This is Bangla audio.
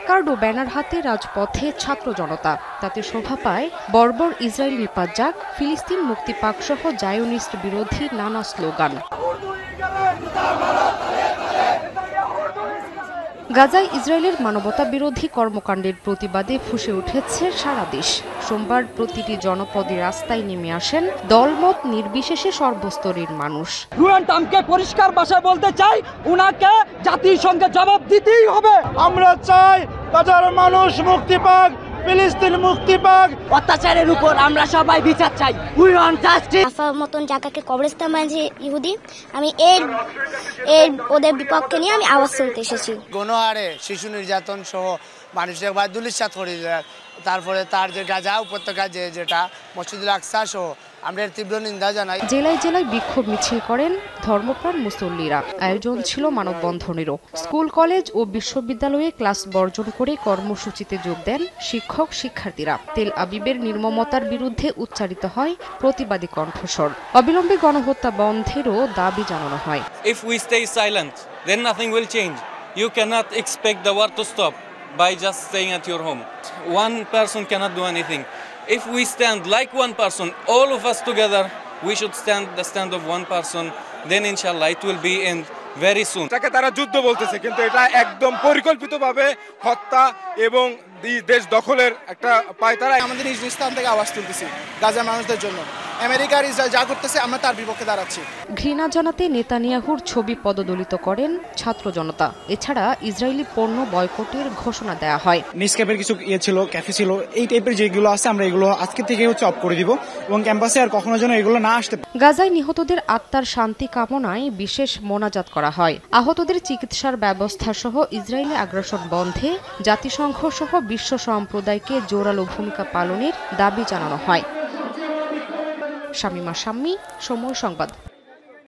প্ল্যাকার্ড ও ব্যানার হাতে রাজপথে ছাত্র জনতা। তাতে শোভা পায় বর্বর ইসরায়েল নিপাত যাক, ফিলিস্তিন মুক্তি পাক সহ জায়োনিস্ট বিরোধী নানা স্লোগান। গাজায় ইসরায়েলের মানবতা বিরোধী কর্মকাণ্ডের প্রতিবাদে ফুঁসে উঠেছে সারা দেশ। সোমবার প্রতিটি জনপদে রাস্তায় নেমে আসেন দলমত নির্বিশেষে সর্বস্তরের মানুষ। ট্রাম্পকে পরিষ্কার ভাষায় বলতে চাই, উনাকে জাতিসংঘে জবাব দিতেই হবে। আমরা চাই গাজার মানুষ মুক্তি পাক, ফিলিস্তিন মুক্তি পাক। অত্যাচারের উপর আমরা সবাই বিচার চাই। We want justice. রাফার মতন জায়গাকে কবরস্থান বানিয়েছে ইহুদি। আমি ওদের বিপক্ষে নিয়ে আমি আওয়াজ তুলতে এসেছি। গণহারে শিশু নির্যাতন সহ মানুষের দুলিশাত করে দেয়। তারপরে তার যে গাজা উপত্যকা যেটা মসজিদুল আকসা সহ আমরা তীব্র নিন্দা জানাই। জেলায় জেলায় বিক্ষোভ মিছিল করেন ধর্মপ্রাণ মুসল্লিরা। আয়োজন ছিল মানববন্ধনেরও। স্কুল, কলেজ ও বিশ্ববিদ্যালয়ে ক্লাস বর্জন করে কর্মসূচিতে যোগ দেন শিক্ষক শিক্ষার্থীরা। তেল আবিবের নির্মমতার বিরুদ্ধে উচ্চারিত হয় প্রতিবাদী কণ্ঠস্বর। অবিলম্বে গণহত্যা বন্ধেরও দাবি জানানো হয়। If we stay silent, then nothing will change. You cannot expect the war to stop by just staying at your home. One person cannot do anything. If we stand like one person, all of us together, we should stand the stand of one person, then inshallah it will be end very soon. এটাকে তারা যুদ্ধ বলতেছে, কিন্তু এটা একদম পরিকল্পিতভাবে হত্যা এবং দেশ দখলের একটা পায়তারা। আমাদের নিজ স্থান থেকে আওয়াজ তুলতেছি গাজা মানুষদের জন্য। আমেরিকার ইসরায়েল যা করতেছে আমরা তার বিপক্ষে দাঁড়াচ্ছি। ঘৃণা জানাতে নেতানিয়াহুর ছবি পদদলিত করেন ছাত্র জনতা। এছাড়া ইসরায়েলি পণ্য বয়কটের ঘোষণা দেয়া হয়। নেসক্যাফের কিছু ছিল, ক্যাফে ছিল, এই টাইপের যেগুলো আছে আমরা এগুলো আজকে থেকে অফ করে দিব এবং ক্যাম্পাসে আর কখনো যেন এগুলো না আসতে। গাজায় নিহতদের আত্মার শান্তি কামনায় বিশেষ মোনাজাত করা হয়। আহতদের চিকিৎসার ব্যবস্থা সহ ইসরায়েলি আগ্রাসন বন্ধে জাতিসংঘ সহ বিশ্ব সম্প্রদায়কে জোরালো ভূমিকা পালনের দাবি জানানো হয়। শামীমা শাম্মী, সময় সংবাদ।